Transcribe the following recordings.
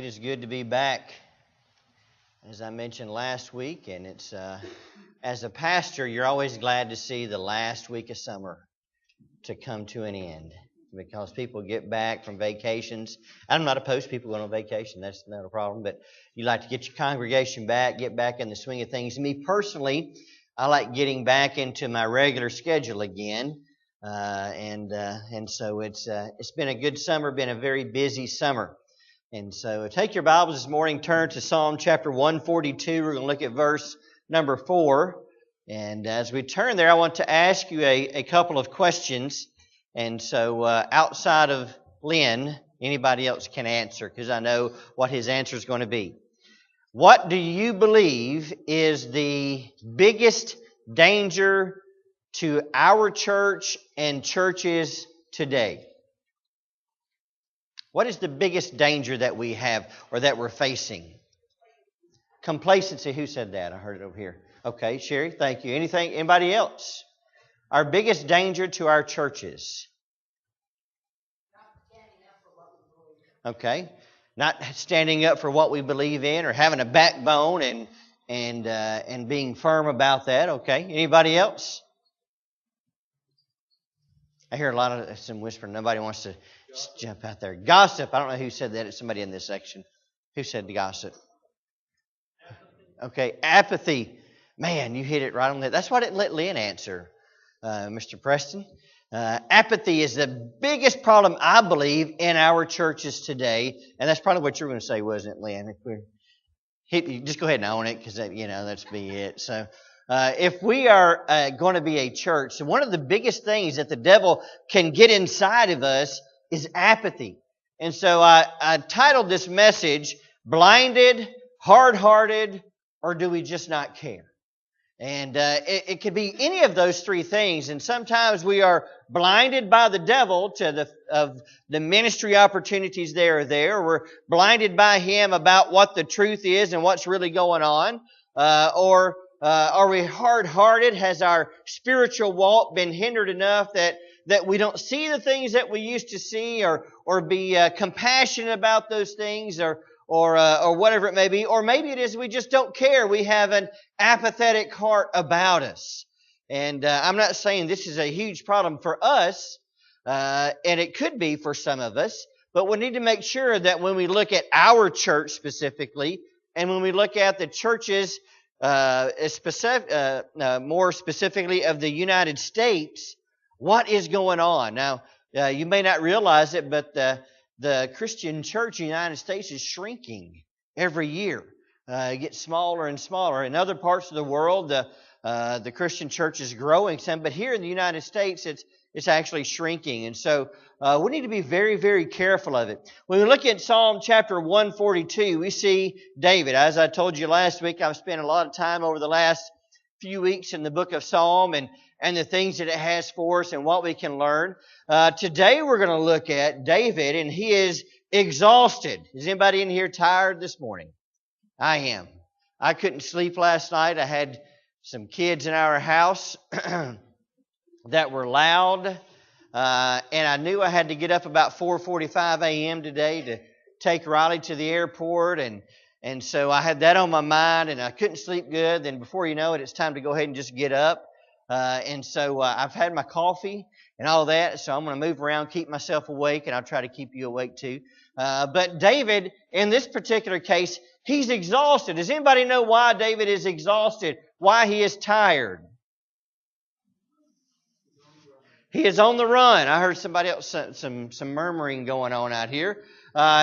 It is good to be back, as I mentioned last week, and it's as a pastor, you're always glad to see the last week of summer to come to an end because people get back from vacations. I'm not opposed to people going on vacation, that's not a problem, but you like to get your congregation back, get back in the swing of things. Me personally, I like getting back into my regular schedule again, and so it's been a good summer, been a very busy summer. And so take your Bibles this morning, turn to Psalm chapter 142. We're going to look at verse number 4. And as we turn there, I want to ask you a couple of questions. And so outside of Lynn, anybody else can answer because I know what his answer is going to be. What do you believe is the biggest danger to our church and churches today? What is the biggest danger that we have or that we're facing? Complacency. Who said that? I heard it over here. Okay, Sherry, thank you. Anybody else? Our biggest danger to our churches. Okay, not standing up for what we believe in or having a backbone and being firm about that. Okay, anybody else? I hear a lot of some whispering. Nobody wants to jump out there. Gossip. I don't know who said that. It's somebody in this section. Who said the gossip? Okay, apathy. Man, you hit it right on that. That's why I didn't let Lynn answer, Mr. Preston. Apathy is the biggest problem, I believe, in our churches today. And that's probably what you were going to say, wasn't it, Lynn? Just go ahead and own it because, that's be it. So if we are going to be a church, so one of the biggest things that the devil can get inside of us is apathy. And so I titled this message, Blinded, Hard-Hearted, or Do We Just Not Care? And it could be any of those three things. And sometimes we are blinded by the devil to the ministry opportunities that are there. We're blinded by him about what the truth is and what's really going on. Or are we hard-hearted? Has our spiritual walk been hindered enough that we don't see the things that we used to see, or be compassionate about those things, or whatever it may be? Or maybe it is we just don't care. We have an apathetic heart about us. And I'm not saying this is a huge problem for us, and it could be for some of us, but we need to make sure that when we look at our church specifically, and when we look at the churches more specifically of the United States, what is going on? Now, you may not realize it, but the Christian church in the United States is shrinking every year. It gets smaller and smaller. In other parts of the world, the Christian church is growing some, but here in the United States, it's actually shrinking. And so we need to be very, very careful of it. When we look at Psalm chapter 142, we see David. As I told you last week, I've spent a lot of time over the last few weeks in the book of Psalm and the things that it has for us and what we can learn. Today we're going to look at David, and he is exhausted. Is anybody in here tired this morning? I am. I couldn't sleep last night. I had some kids in our house that were loud, and I knew I had to get up about 4:45 a.m. today to take Riley to the airport, and so I had that on my mind, and I couldn't sleep good. Then before you know it, it's time to go ahead and just get up. And so I've had my coffee and all that, so I'm going to move around, keep myself awake, and I'll try to keep you awake too. But David, in this particular case, he's exhausted. Does anybody know why David is exhausted? Why he is tired? He is on the run. I heard somebody else, some murmuring going on out here.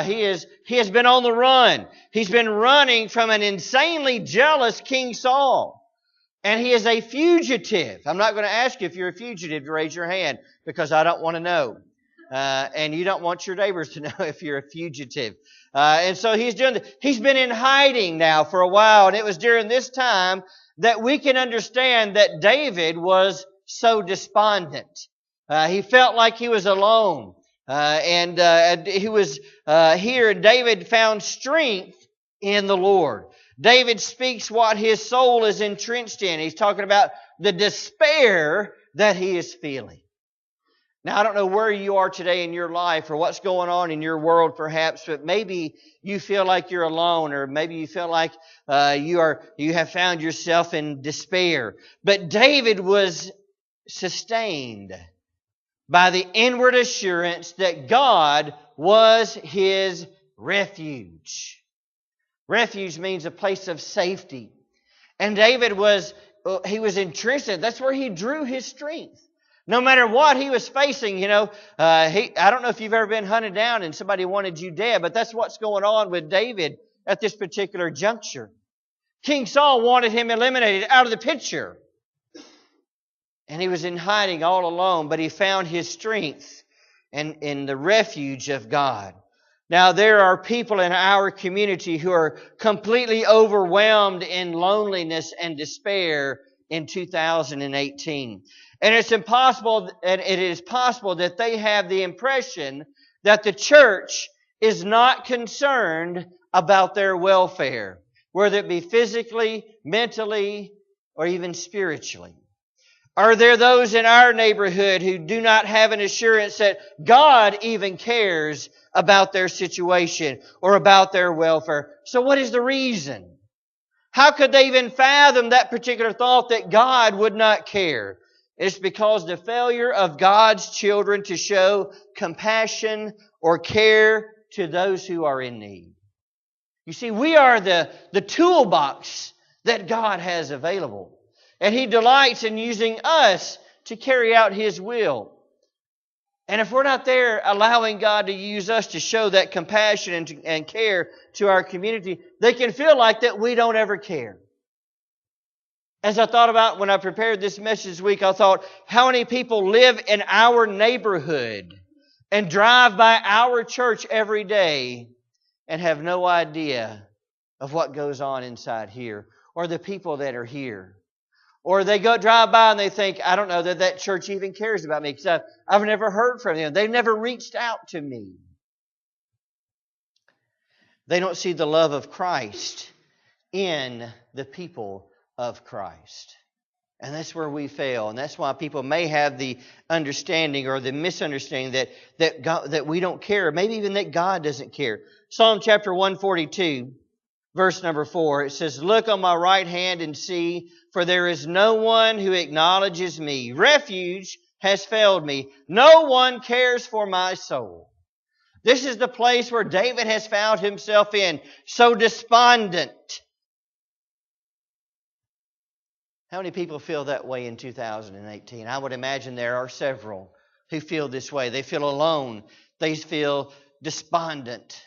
He has been on the run. He's been running from an insanely jealous King Saul. And he is a fugitive. I'm not going to ask you if you're a fugitive to raise your hand because I don't want to know. And you don't want your neighbors to know if you're a fugitive. And so he's been in hiding now for a while. And it was during this time that we can understand that David was so despondent. He felt like he was alone. And he was here, and David found strength in the Lord. David speaks what his soul is entrenched in. He's talking about the despair that he is feeling. Now, I don't know where you are today in your life or what's going on in your world perhaps, but maybe you feel like you're alone, or maybe you feel like you have found yourself in despair. But David was sustained by the inward assurance that God was his refuge. Refuge means a place of safety. And David was entrenched. That's where he drew his strength. No matter what he was facing, I don't know if you've ever been hunted down and somebody wanted you dead, but that's what's going on with David at this particular juncture. King Saul wanted him eliminated, out of the picture. And he was in hiding all alone, but he found his strength in the refuge of God. Now, there are people in our community who are completely overwhelmed in loneliness and despair in 2018. And it is possible that they have the impression that the church is not concerned about their welfare, whether it be physically, mentally, or even spiritually. Are there those in our neighborhood who do not have an assurance that God even cares about their situation or about their welfare? So what is the reason? How could they even fathom that particular thought that God would not care? It's because the failure of God's children to show compassion or care to those who are in need. You see, we are the toolbox that God has available. And He delights in using us to carry out His will. And if we're not there allowing God to use us to show that compassion and care to our community, they can feel like that we don't ever care. As I thought about when I prepared this message this week, I thought, how many people live in our neighborhood and drive by our church every day and have no idea of what goes on inside here, or the people that are here. Or they drive by and they think, I don't know that church even cares about me because I've never heard from them. They've never reached out to me. They don't see the love of Christ in the people of Christ. And that's where we fail. And that's why people may have the understanding or the misunderstanding that we don't care. Maybe even that God doesn't care. Psalm chapter 142, verse number 4, it says, "Look on my right hand and see, for there is no one who acknowledges me. Refuge has failed me. No one cares for my soul." This is the place where David has found himself in, so despondent. How many people feel that way in 2018? I would imagine there are several who feel this way. They feel alone. They feel despondent.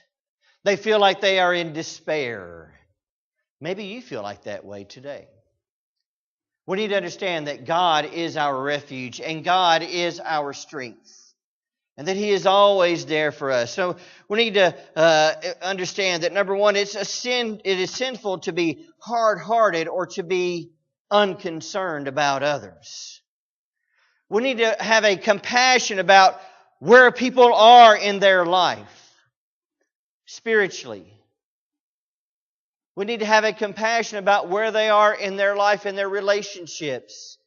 They feel like they are in despair. Maybe you feel like that way today. We need to understand that God is our refuge and God is our strength. And that He is always there for us. So we need to understand that, number one, it is sinful to be hard-hearted or to be unconcerned about others. We need to have a compassion about where people are in their life, spiritually. We need to have a compassion about where they are in their life, in their relationships,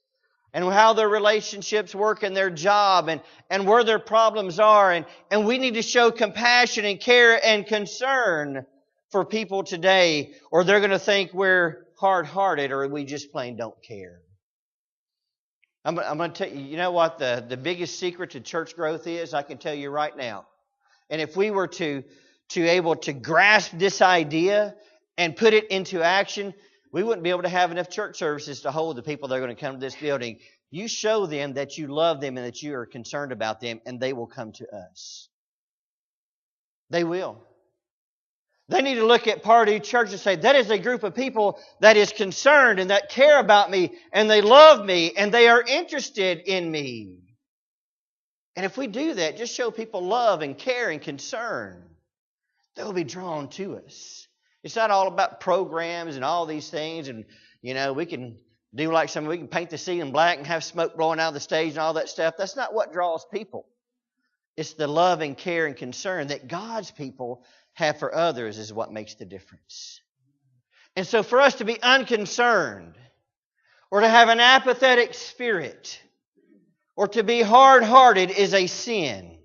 and how their relationships work in their job, and where their problems are. And we need to show compassion and care and concern for people today, or they're going to think we're hard-hearted or we just plain don't care. I'm going to tell you, you know what the biggest secret to church growth is? I can tell you right now. And if we were to able to grasp this idea and put it into action, we wouldn't be able to have enough church services to hold the people that are going to come to this building. You show them that you love them and that you are concerned about them, and they will come to us. They will. They need to look at Pardue Church and say, that is a group of people that is concerned and that care about me, and they love me, and they are interested in me. And if we do that, just show people love and care and concern, they'll be drawn to us. It's not all about programs and all these things, and we can do like we can paint the ceiling black and have smoke blowing out of the stage and all that stuff. That's not what draws people. It's the love and care and concern that God's people have for others is what makes the difference. And so for us to be unconcerned or to have an apathetic spirit or to be hard-hearted is a sin.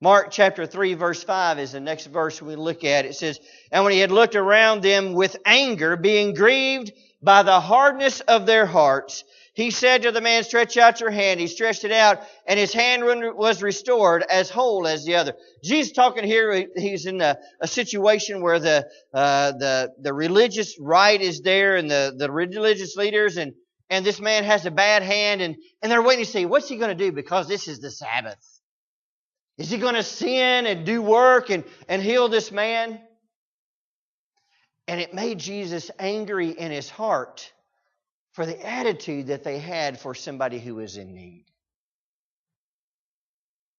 Mark chapter 3 verse 5 is the next verse we look at. It says, "And when he had looked around them with anger, being grieved by the hardness of their hearts, he said to the man, Stretch out your hand. He stretched it out, and his hand was restored as whole as the other." Jesus talking here, he's in a situation where the religious right is there, and the religious leaders, and this man has a bad hand, and they're waiting to see, what's he going to do, because this is the Sabbath? Is he going to sin and do work and heal this man? And it made Jesus angry in his heart for the attitude that they had for somebody who was in need.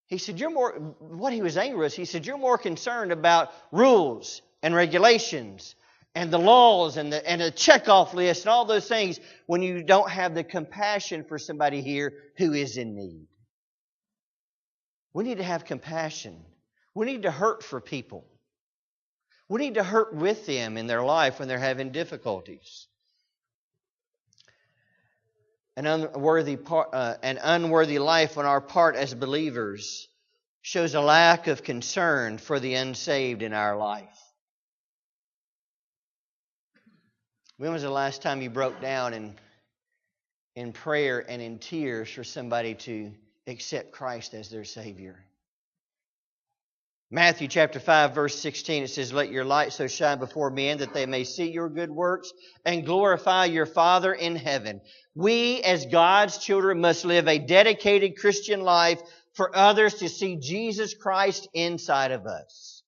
He said, what he was angry with, he said, you're more concerned about rules and regulations and the laws and the checkoff list and all those things when you don't have the compassion for somebody here who is in need. We need to have compassion. We need to hurt for people. We need to hurt with them in their life when they're having difficulties. An unworthy life on our part as believers shows a lack of concern for the unsaved in our life. When was the last time you broke down in prayer and in tears for somebody to accept Christ as their Savior? Matthew chapter 5 verse 16, it says, "Let your light so shine before men that they may see your good works and glorify your Father in heaven." We as God's children must live a dedicated Christian life for others to see Jesus Christ inside of us.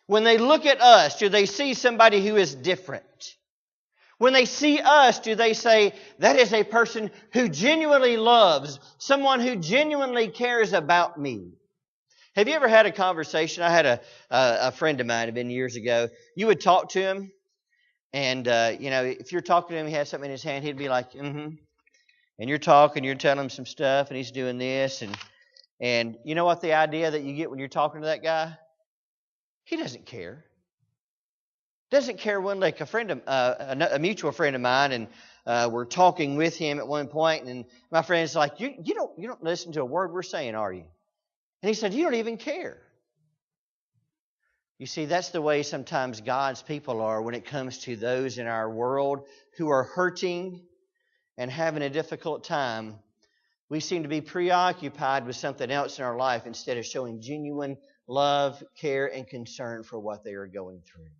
When they look at us, do they see somebody who is different? When they see us, do they say, that is a person who genuinely loves, someone who genuinely cares about me? Have you ever had a conversation? I had a friend of mine, it had been years ago. You would talk to him, and if you're talking to him, he has something in his hand, he'd be like, mm-hmm. And you're talking, you're telling him some stuff, and he's doing this, and you know what the idea that you get when you're talking to that guy? He doesn't care. Doesn't care one lick. A mutual friend of mine, and we're talking with him at one point, and my friend's like, you don't listen to a word we're saying, are you? And he said, you don't even care. You see, that's the way sometimes God's people are when it comes to those in our world who are hurting and having a difficult time. We seem to be preoccupied with something else in our life instead of showing genuine love, care, and concern for what they are going through.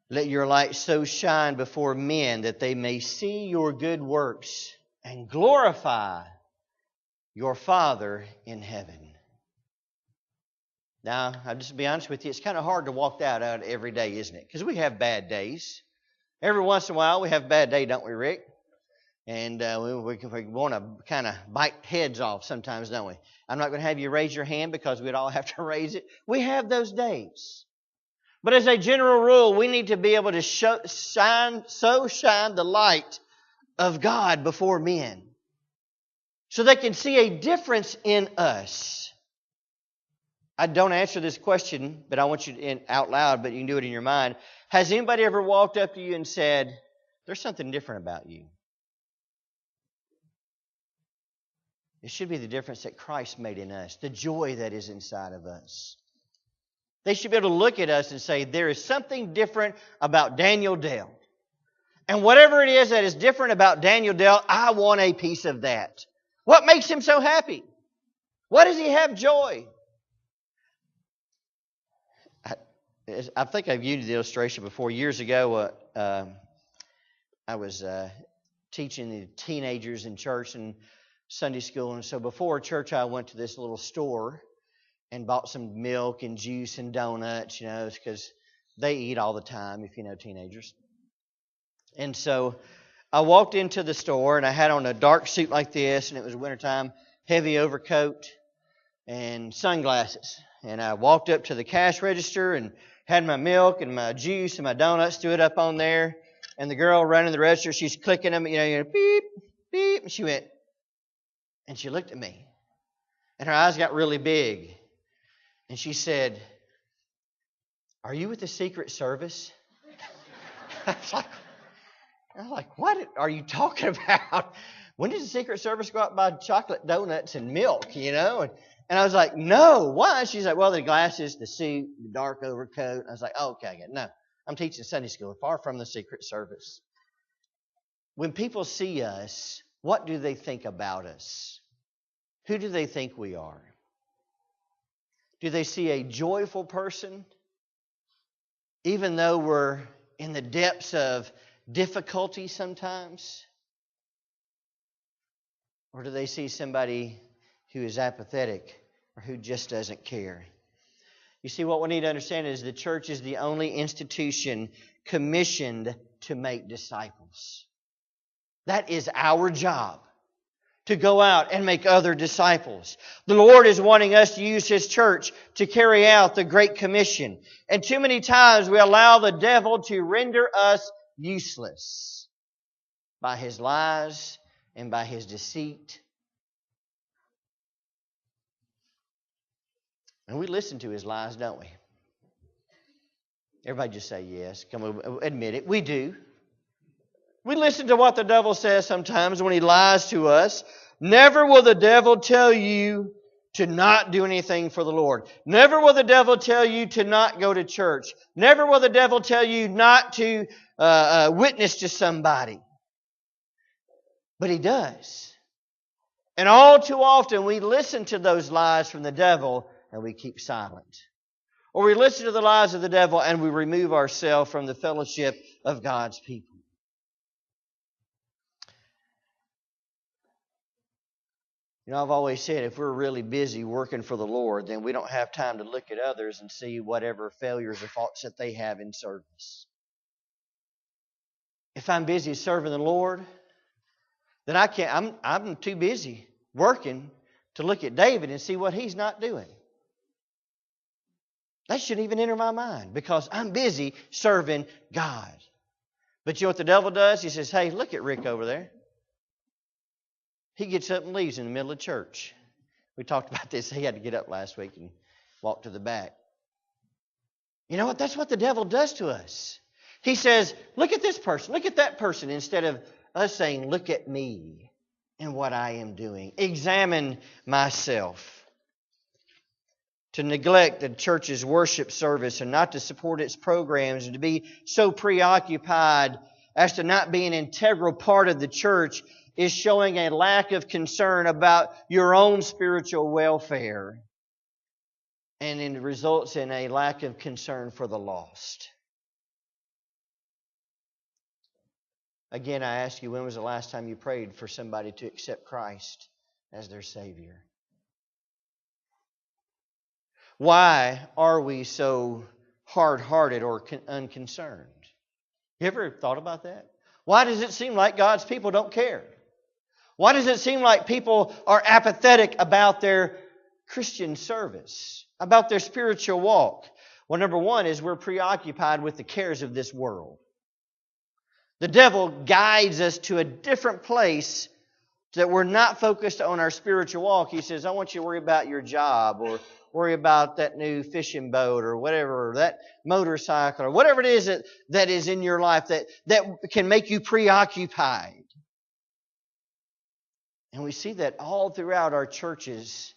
Let your light so shine before men that they may see your good works and glorify your Father in heaven. Now, I'll just be honest with you, it's kind of hard to walk that out every day, isn't it? Because we have bad days. Every once in a while we have a bad day, don't we, Rick? And we want to kind of bite heads off sometimes, don't we? I'm not going to have you raise your hand because we'd all have to raise it. We have those days. But as a general rule, we need to be able to shine the light of God before men so they can see a difference in us. I don't answer this question, but I want you to out loud, but you can do it in your mind. Has anybody ever walked up to you and said, there's something different about you? It should be the difference that Christ made in us, the joy that is inside of us. They should be able to look at us and say, there is something different about Daniel Dell. And whatever it is that is different about Daniel Dell, I want a piece of that. What makes him so happy? Why does he have joy? I think I've used the illustration before. Years ago, I was teaching the teenagers in church and Sunday school. And so before church, I went to this little store and bought some milk and juice and donuts, because they eat all the time, if you know teenagers. And so I walked into the store, and I had on a dark suit like this, and it was wintertime, heavy overcoat, and sunglasses. And I walked up to the cash register and had my milk and my juice and my donuts, threw it up on there. And the girl running the register, she's clicking them, beep, beep. And she went, and she looked at me. And her eyes got really big. And she said, "Are you with the Secret Service?" I was like, And I'm like, what are you talking about? When did the Secret Service go out and buy chocolate donuts and milk, And I was like, no, why? She's like, well, the glasses, the suit, the dark overcoat. I was like, oh, okay, I get it. No, I'm teaching Sunday school, far from the Secret Service. When people see us, what do they think about us? Who do they think we are? Do they see a joyful person, even though we're in the depths of difficulty sometimes? Or do they see somebody who is apathetic or who just doesn't care? You see, what we need to understand is the church is the only institution commissioned to make disciples. That is our job, to go out and make other disciples. The Lord is wanting us to use His church to carry out the Great Commission. And too many times we allow the devil to render us useless by his lies and by his deceit. And we listen to his lies, don't we? Everybody just say yes. Come on, admit it. We do. We listen to what the devil says sometimes when he lies to us. Never will the devil tell you to not do anything for the Lord. Never will the devil tell you to not go to church. Never will the devil tell you not to witness to somebody. But he does. And all too often we listen to those lies from the devil and we keep silent. Or we listen to the lies of the devil and we remove ourselves from the fellowship of God's people. I've always said if we're really busy working for the Lord, then we don't have time to look at others and see whatever failures or faults that they have in service. If I'm busy serving the Lord, then I'm too busy working to look at David and see what he's not doing. That shouldn't even enter my mind because I'm busy serving God. But you know what the devil does? He says, hey, look at Rick over there. He gets up and leaves in the middle of church. We talked about this. He had to get up last week and walk to the back. You know what? That's what the devil does to us. He says, look at this person, look at that person, instead of us saying, look at me and what I am doing. Examine myself. To neglect the church's worship service and not to support its programs and to be so preoccupied as to not be an integral part of the church is showing a lack of concern about your own spiritual welfare. And it results in a lack of concern for the lost. Again, I ask you, when was the last time you prayed for somebody to accept Christ as their Savior? Why are we so hard-hearted or unconcerned? You ever thought about that? Why does it seem like God's people don't care? Why does it seem like people are apathetic about their Christian service, about their spiritual walk? Well, number one is we're preoccupied with the cares of this world. The devil guides us to a different place so that we're not focused on our spiritual walk. He says, I want you to worry about your job or worry about that new fishing boat or whatever, or that motorcycle or whatever it is that is in your life that can make you preoccupied. And we see that all throughout our churches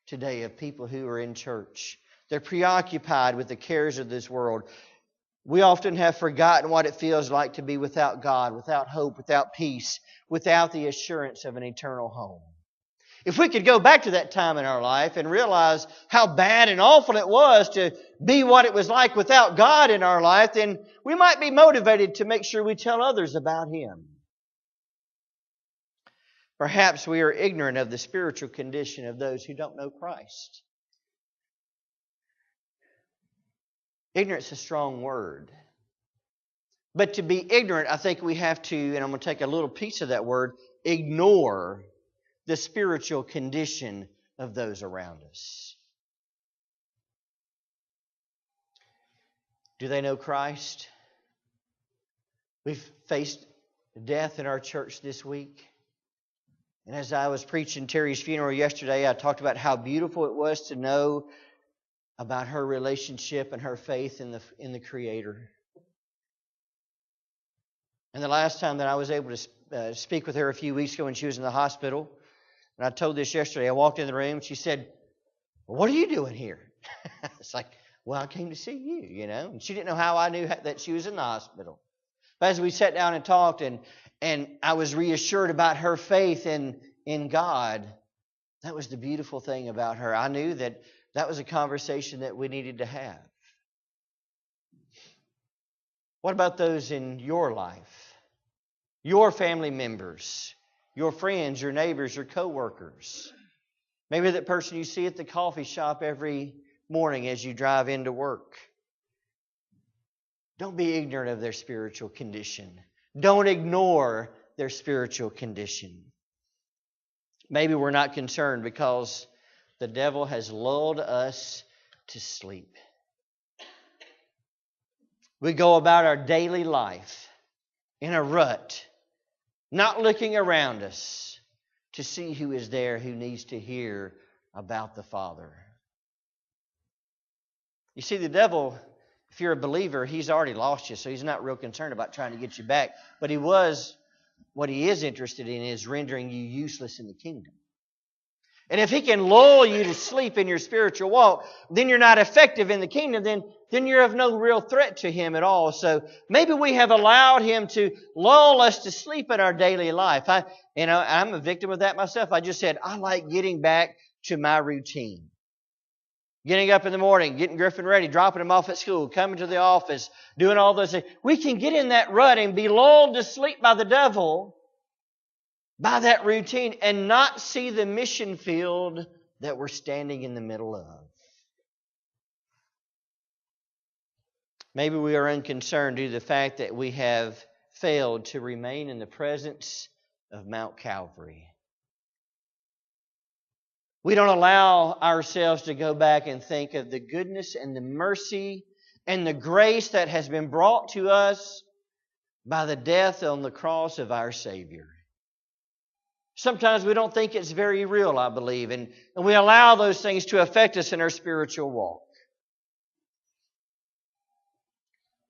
today of people who are in church. They're preoccupied with the cares of this world. We often have forgotten what it feels like to be without God, without hope, without peace, without the assurance of an eternal home. If we could go back to that time in our life and realize how bad and awful it was to be what it was like without God in our life, then we might be motivated to make sure we tell others about Him. Perhaps we are ignorant of the spiritual condition of those who don't know Christ. Ignorance is a strong word. But to be ignorant, I think we have to, and I'm going to take a little piece of that word, ignore the spiritual condition of those around us. Do they know Christ? We've faced death in our church this week. And as I was preaching Terry's funeral yesterday, I talked about how beautiful it was to know about her relationship and her faith in the Creator. And the last time that I was able to speak with her a few weeks ago when she was in the hospital, and I told this yesterday, I walked in the room, she said, "Well, what are you doing here?" It's like, "Well, I came to see you, you know." And she didn't know how I knew that she was in the hospital. But as we sat down and talked, and I was reassured about her faith in God, that was the beautiful thing about her. I knew that was a conversation that we needed to have. What about those in your life? Your family members, your friends, your neighbors, your coworkers. Maybe that person you see at the coffee shop every morning as you drive into work. Don't be ignorant of their spiritual condition. Don't ignore their spiritual condition. Maybe we're not concerned because the devil has lulled us to sleep. We go about our daily life in a rut, not looking around us to see who is there who needs to hear about the Father. You see, the devil, if you're a believer, he's already lost you, so he's not real concerned about trying to get you back. But what he is interested in is rendering you useless in the kingdom. And if he can lull you to sleep in your spiritual walk, then you're not effective in the kingdom. Then you're of no real threat to him at all. So maybe we have allowed him to lull us to sleep in our daily life. I'm a victim of that myself. I just said, I like getting back to my routine. Getting up in the morning, getting Griffin ready, dropping him off at school, coming to the office, doing all those things. We can get in that rut and be lulled to sleep by the devil, by that routine, and not see the mission field that we're standing in the middle of. Maybe we are unconcerned due to the fact that we have failed to remain in the presence of Mount Calvary. We don't allow ourselves to go back and think of the goodness and the mercy and the grace that has been brought to us by the death on the cross of our Savior. Sometimes we don't think it's very real, I believe, and we allow those things to affect us in our spiritual walk.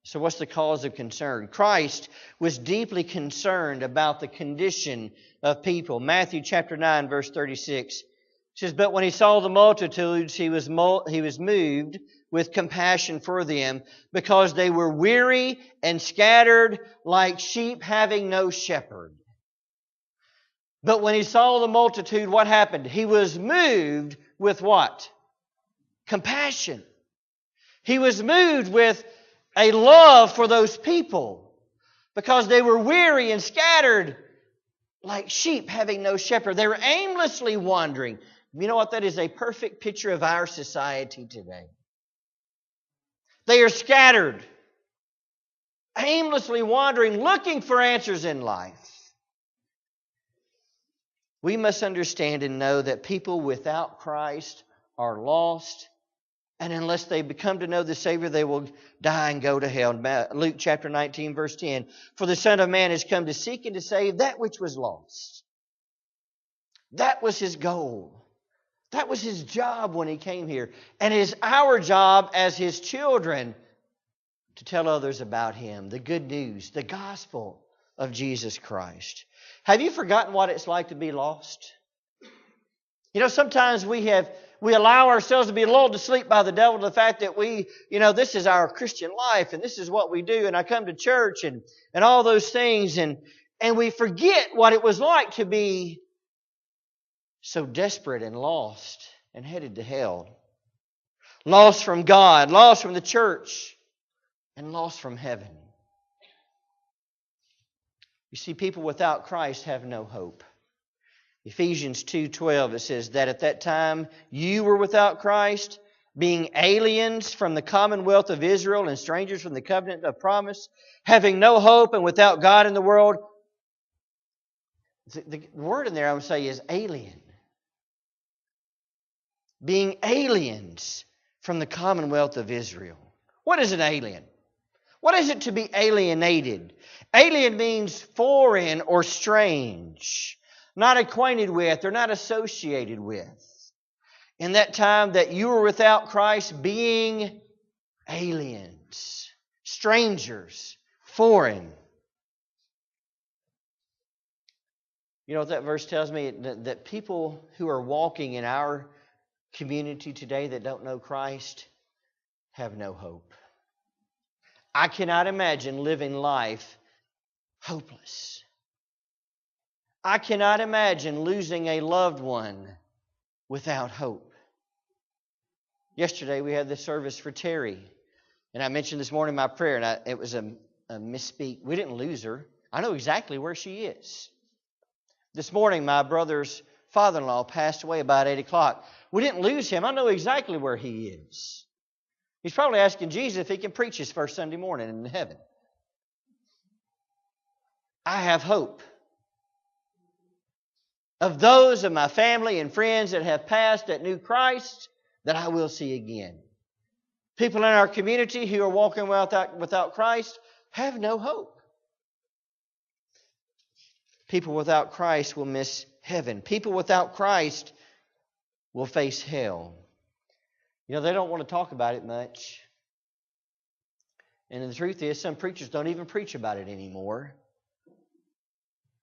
So what's the cause of concern? Christ was deeply concerned about the condition of people. Matthew chapter 9, verse 36 says, "But when he saw the multitudes, he was moved with compassion for them, because they were weary and scattered like sheep having no shepherd." But when he saw the multitude, what happened? He was moved with what? Compassion. He was moved with a love for those people, because they were weary and scattered like sheep having no shepherd. They were aimlessly wandering. You know what? That is a perfect picture of our society today. They are scattered, aimlessly wandering, looking for answers in life. We must understand and know that people without Christ are lost, and unless they become to know the Savior, they will die and go to hell. Luke chapter 19, verse 10, "For the Son of Man has come to seek and to save that which was lost." That was His goal. That was His job when He came here. And it is our job as His children to tell others about Him, the good news, the gospel of Jesus Christ. Have you forgotten what it's like to be lost? You know, sometimes we allow ourselves to be lulled to sleep by the devil to the fact that this is our Christian life and this is what we do, and I come to church and all those things, and we forget what it was like to be so desperate and lost and headed to hell. Lost from God, lost from the church, and lost from heaven. You see, people without Christ have no hope. Ephesians 2:12, it says that at that time you were without Christ, being aliens from the commonwealth of Israel and strangers from the covenant of promise, having no hope and without God in the world. The word in there I would say is alien. Being aliens from the commonwealth of Israel. What is an alien? What is it to be alienated? Alien means foreign or strange, not acquainted with or not associated with. In that time that you were without Christ, being aliens, strangers, foreign. You know what that verse tells me? That people who are walking in our community today that don't know Christ have no hope. I cannot imagine living life hopeless. I cannot imagine losing a loved one without hope. Yesterday we had the service for Terry. And I mentioned this morning in my prayer, and it was a misspeak. We didn't lose her. I know exactly where she is. This morning my brother's father-in-law passed away about 8 o'clock. We didn't lose him. I know exactly where he is. He's probably asking Jesus if he can preach his first Sunday morning in heaven. I have hope of those of my family and friends that have passed that knew Christ that I will see again. People in our community who are walking without Christ have no hope. People without Christ will miss heaven. People without Christ will face hell. You know, they don't want to talk about it much. And the truth is, some preachers don't even preach about it anymore.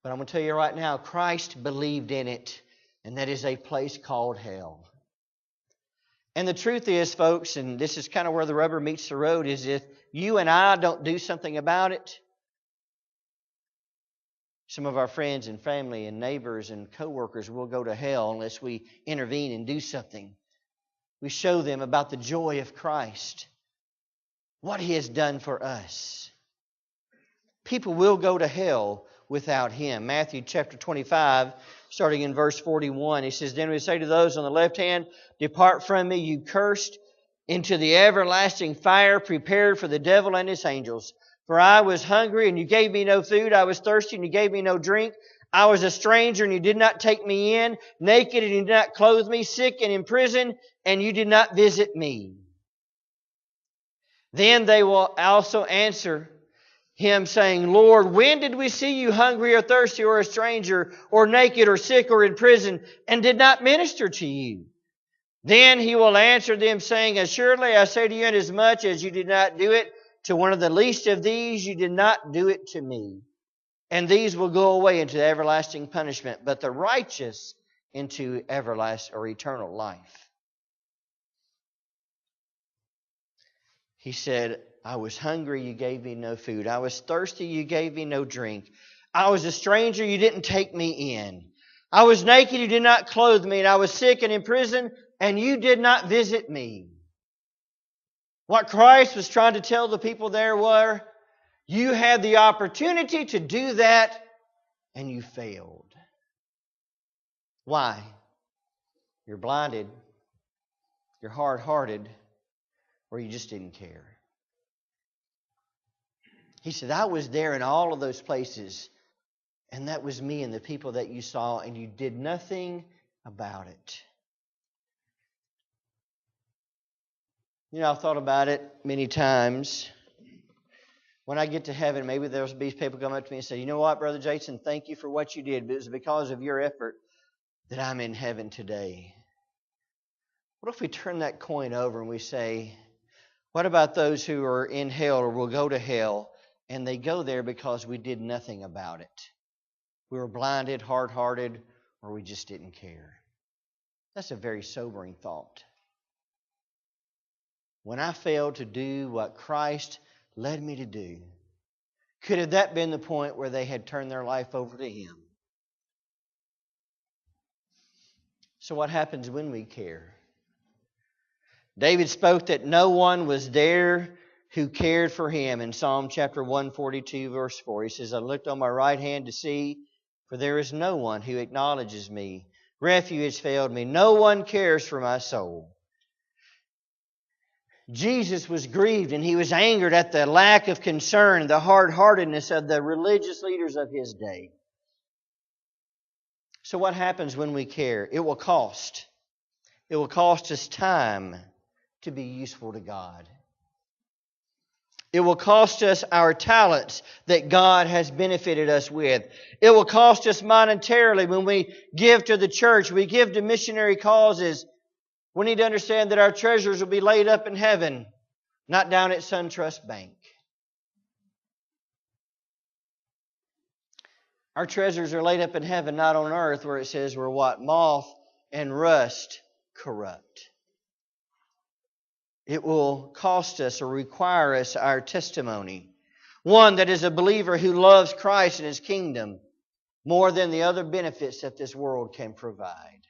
But I'm going to tell you right now, Christ believed in it, and that is a place called hell. And the truth is, folks, and this is kind of where the rubber meets the road, is if you and I don't do something about it, some of our friends and family and neighbors and co-workers will go to hell unless we intervene and do something. We show them about the joy of Christ, what He has done for us. People will go to hell without Him. Matthew chapter 25, starting in verse 41, He says, "Then we say to those on the left hand, 'Depart from me, you cursed, into the everlasting fire prepared for the devil and his angels. For I was hungry, and you gave me no food. I was thirsty, and you gave me no drink. I was a stranger, and you did not take me in. Naked, and you did not clothe me. Sick and in prison, and you did not visit me.' Then they will also answer Him, saying, 'Lord, when did we see you hungry or thirsty or a stranger or naked or sick or in prison and did not minister to you?' Then He will answer them, saying, 'Assuredly I say to you, inasmuch as you did not do it to one of the least of these, you did not do it to me.' And these will go away into everlasting punishment, but the righteous into everlasting or eternal life." He said, "I was hungry, you gave me no food. I was thirsty, you gave me no drink. I was a stranger, you didn't take me in. I was naked, you did not clothe me. And I was sick and in prison, and you did not visit me." What Christ was trying to tell the people there were, you had the opportunity to do that, and you failed. Why? You're blinded, you're hard-hearted, or you just didn't care. He said, "I was there in all of those places, and that was me and the people that you saw, and you did nothing about it." You know, I've thought about it many times. When I get to heaven, maybe there'll be people come up to me and say, "You know what, Brother Jason, thank you for what you did, but it was because of your effort that I'm in heaven today." What if we turn that coin over and we say, what about those who are in hell or will go to hell, and they go there because we did nothing about it? We were blinded, hard-hearted, or we just didn't care. That's a very sobering thought. When I failed to do what Christ led me to do, could have that been the point where they had turned their life over to Him? So what happens when we care? David spoke that no one was there who cared for him in Psalm chapter 142, verse 4. He says, "I looked on my right hand to see, for there is no one who acknowledges me. Refuge has failed me. No one cares for my soul." Jesus was grieved and He was angered at the lack of concern, the hard-heartedness of the religious leaders of His day. So what happens when we care? It will cost. It will cost us time to be useful to God. It will cost us our talents that God has benefited us with. It will cost us monetarily when we give to the church, we give to missionary causes. We need to understand that our treasures will be laid up in heaven, not down at SunTrust Bank. Our treasures are laid up in heaven, not on earth, where it says we're what? Moth and rust corrupt. It will cost us or require us our testimony. One that is a believer who loves Christ and His kingdom more than the other benefits that this world can provide.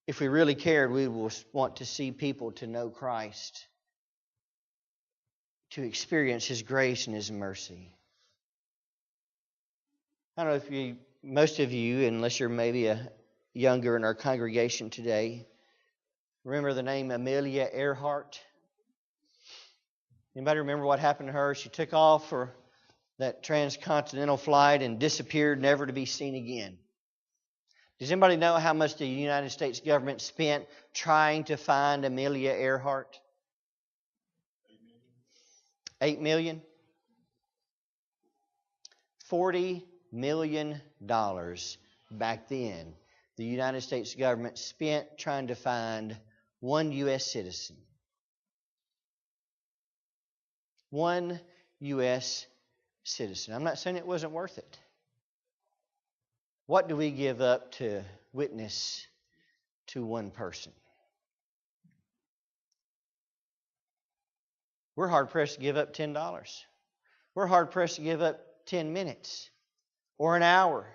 If we really cared, we will want to see people to know Christ, to experience His grace and His mercy. I don't know if most of you, unless you're maybe a younger in our congregation today, remember the name Amelia Earhart? Anybody remember what happened to her? She took off for that transcontinental flight and disappeared, never to be seen again. Does anybody know how much the United States government spent trying to find Amelia Earhart? $8 million? $40 million back then the United States government spent trying to find one U.S. citizen. One U.S. citizen. I'm not saying it wasn't worth it. What do we give up to witness to one person? We're hard-pressed to give up $10. We're hard-pressed to give up 10 minutes or an hour.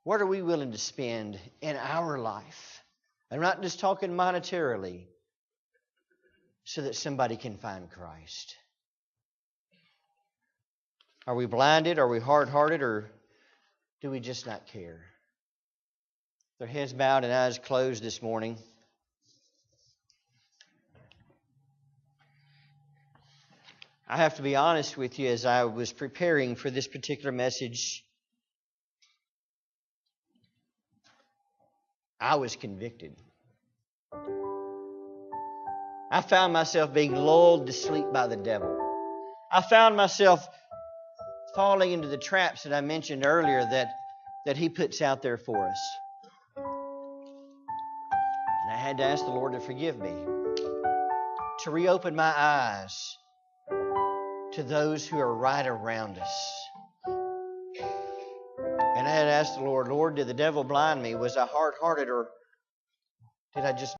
What are we willing to spend in our life? I'm not just talking monetarily, so that somebody can find Christ. Are we blinded? Are we hard-hearted? Or do we just not care? Their heads bowed and eyes closed this morning. I have to be honest with you, as I was preparing for this particular message, I was convicted. I found myself being lulled to sleep by the devil. I found myself falling into the traps that I mentioned earlier that he puts out there for us. And I had to ask the Lord to forgive me, to reopen my eyes to those who are right around us. And I had asked the Lord, did the devil blind me? Was I hard-hearted, or did I just